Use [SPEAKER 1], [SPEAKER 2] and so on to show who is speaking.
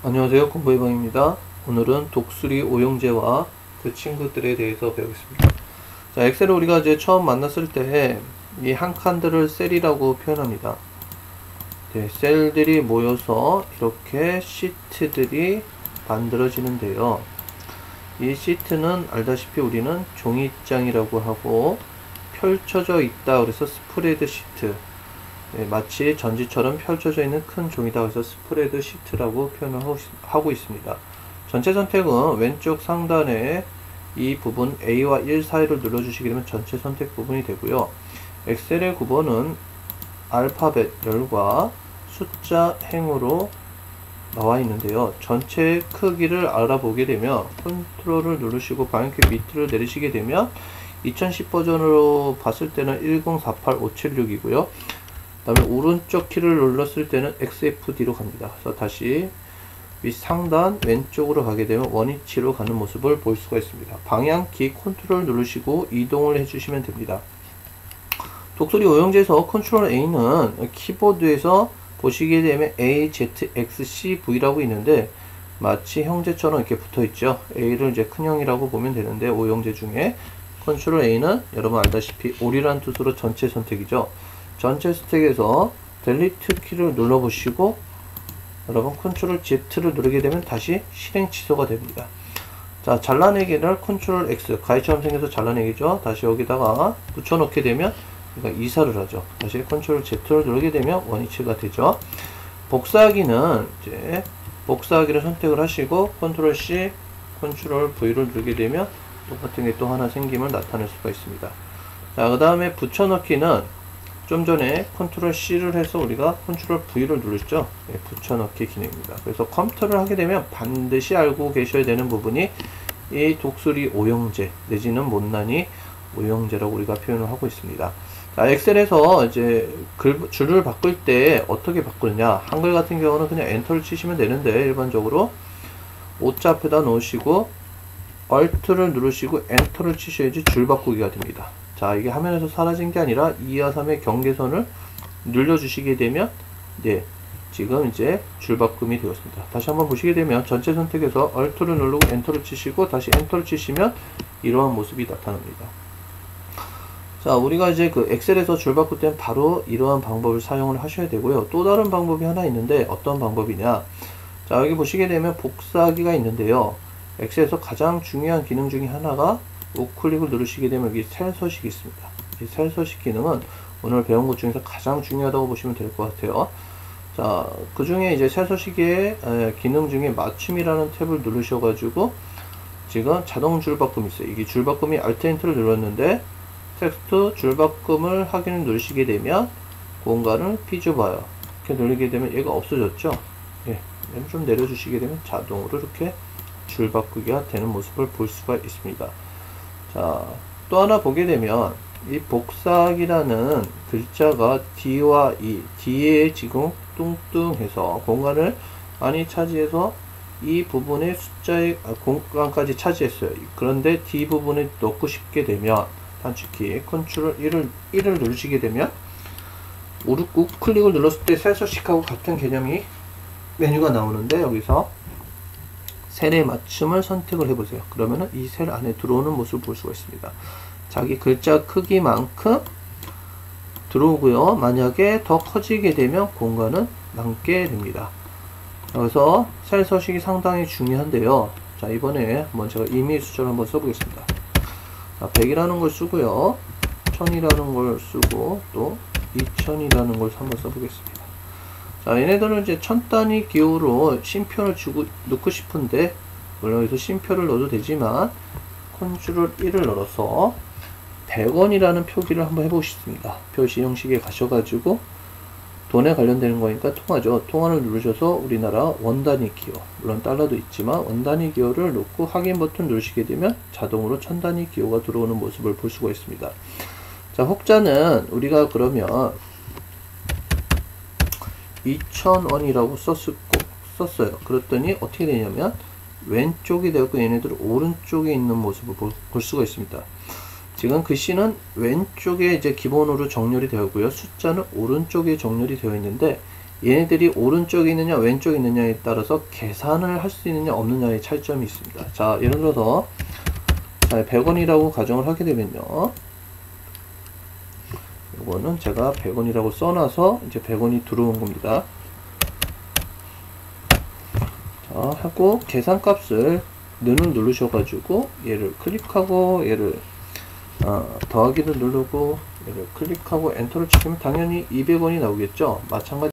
[SPEAKER 1] 안녕하세요, 공부해방입니다. 오늘은 독수리 오형제와 그 친구들에 대해서 배우겠습니다. 자, 엑셀을 우리가 이제 처음 만났을 때 이 한 칸들을 셀이라고 표현합니다. 네, 셀들이 모여서 이렇게 시트들이 만들어지는데요. 이 시트는 알다시피 우리는 종이장이라고 하고 펼쳐져 있다 그래서 스프레드 시트, 네, 마치 전지처럼 펼쳐져 있는 큰 종이다 그래서 스프레드 시트라고 표현을 하고 있습니다. 전체 선택은 왼쪽 상단에 이 부분 A와 1 사이를 눌러주시게 되면 전체 선택 부분이 되고요. 엑셀의 9번은 알파벳 열과 숫자 행으로 나와 있는데요. 전체 크기를 알아보게 되면 컨트롤을 누르시고 방향키 밑으로 내리시게 되면 2010 버전으로 봤을 때는 1048576이고요. 그 다음에 오른쪽 키를 눌렀을 때는 XFD로 갑니다. 그래서 다시 윗 상단 왼쪽으로 가게 되면 원위치로 가는 모습을 볼 수가 있습니다. 방향키 컨트롤 누르시고 이동을 해주시면 됩니다. 독수리 오형제에서 컨트롤 A는 키보드에서 보시게 되면 A, Z, X, C, V라고 있는데 마치 형제처럼 이렇게 붙어 있죠. A를 이제 큰형이라고 보면 되는데 오형제 중에 컨트롤 A는 여러분 알다시피 올이란 뜻으로 전체 선택이죠. 전체 선택에서 델리트 키를 눌러 보시고 여러분 컨트롤 Z를 누르게 되면 다시 실행 취소가 됩니다. 자, 잘라내기를 컨트롤 X 가위처럼 생겨서 잘라내기죠. 다시 여기다가 붙여넣게 되면 그러니까 이사를 하죠. 다시 컨트롤 Z를 누르게 되면 원위치가 되죠. 복사하기는 이제 복사하기를 선택을 하시고 컨트롤 C, 컨트롤 V를 누르게 되면 똑같은 게 또 하나 생김을 나타낼 수가 있습니다. 자, 그 다음에 붙여넣기는 좀 전에 컨트롤 C를 해서 우리가 컨트롤 V를 누르죠. 네, 붙여넣기 기능입니다. 그래서 컴퓨터를 하게 되면 반드시 알고 계셔야 되는 부분이 이 독수리 오형제 내지는 못난이 오형제라고 우리가 표현을 하고 있습니다. 자, 엑셀에서 이제 줄을 바꿀 때 어떻게 바꾸느냐. 한글 같은 경우는 그냥 엔터를 치시면 되는데 일반적으로 오자 앞에다 놓으시고 Alt를 누르시고 엔터를 치셔야지 줄 바꾸기가 됩니다. 자, 이게 화면에서 사라진 게 아니라 2와 3의 경계선을 눌러주시게 되면 네, 지금 이제 줄바꿈이 되었습니다. 다시 한번 보시게 되면 전체 선택에서 Alt를 누르고 엔터를 치시고 다시 엔터를 치시면 이러한 모습이 나타납니다. 자, 우리가 이제 그 엑셀에서 줄바꿀 때는 바로 이러한 방법을 사용을 하셔야 되고요. 또 다른 방법이 하나 있는데 어떤 방법이냐. 자, 여기 보시게 되면 복사하기가 있는데요. 엑셀에서 가장 중요한 기능 중에 하나가 우클릭을 누르시게 되면 여기 셀 서식이 있습니다. 이 셀 서식 기능은 오늘 배운 것 중에서 가장 중요하다고 보시면 될 것 같아요. 자, 그 중에 이제 셀 서식의 기능 중에 맞춤이라는 탭을 누르셔가지고 지금 자동 줄바꿈이 있어요. 이게 줄바꿈이 Alt Enter를 눌렀는데 텍스트 줄바꿈을 확인을 누르시게 되면 공간을 비좁아요. 이렇게 누르게 되면 얘가 없어졌죠. 예, 얘를 좀 내려주시게 되면 자동으로 이렇게 줄바꾸기가 되는 모습을 볼 수가 있습니다. 자, 또 하나 보게 되면 이 복사기라는 글자가 D와 E, D에 지금 뚱뚱해서 공간을 많이 차지해서 이 부분의 숫자의 공간까지 차지했어요. 그런데 D 부분에 넣고 싶게 되면 단축키 컨트롤 1을 누르시게 되면 우클릭을 눌렀을 때 셀 서식하고 같은 개념이 메뉴가 나오는데 여기서 셀의 맞춤을 선택을 해보세요. 그러면은 이 셀 안에 들어오는 모습을 볼 수가 있습니다. 자기 글자 크기만큼 들어오고요. 만약에 더 커지게 되면 공간은 남게 됩니다. 그래서 셀 서식이 상당히 중요한데요. 자, 이번에 한번 제가 임의 숫자를 한번 써보겠습니다. 자, 100이라는 걸 쓰고요. 1000이라는 걸 쓰고 또 2000이라는 걸 한번 써보겠습니다. 자, 얘네들은 이제 1000단위 기호로 쉼표를 넣고 싶은데 물론 여기서 쉼표를 넣어도 되지만 컨트롤 1을 눌러서 100원이라는 표기를 한번 해보고 싶습니다. 표시 형식에 가셔가지고 돈에 관련되는 거니까 통화죠. 통화를 누르셔서 우리나라 원단위 기호, 물론 달러도 있지만 원단위 기호를 놓고 확인 버튼 누르시게 되면 자동으로 1000단위 기호가 들어오는 모습을 볼 수가 있습니다. 자, 혹자는 우리가 그러면 2000원이라고 썼어요. 그랬더니 어떻게 되냐면 왼쪽이 되고 얘네들 오른쪽에 있는 모습을 볼 수가 있습니다. 지금 글씨는 왼쪽에 이제 기본으로 정렬이 되었고요. 숫자는 오른쪽에 정렬이 되어 있는데 얘네들이 오른쪽에 있느냐 왼쪽에 있느냐에 따라서 계산을 할 수 있느냐 없느냐의 차이점이 있습니다. 자, 예를 들어서 100원이라고 가정을 하게 되면요, 이거는 제가 100원이라고 써놔서 이제 100원이 들어온 겁니다. 자, 하고 계산값을 는을 누르셔가지고 얘를 클릭하고 얘를 더하기를 누르고 얘를 클릭하고 엔터를 치면 당연히 200원이 나오겠죠. 마찬가지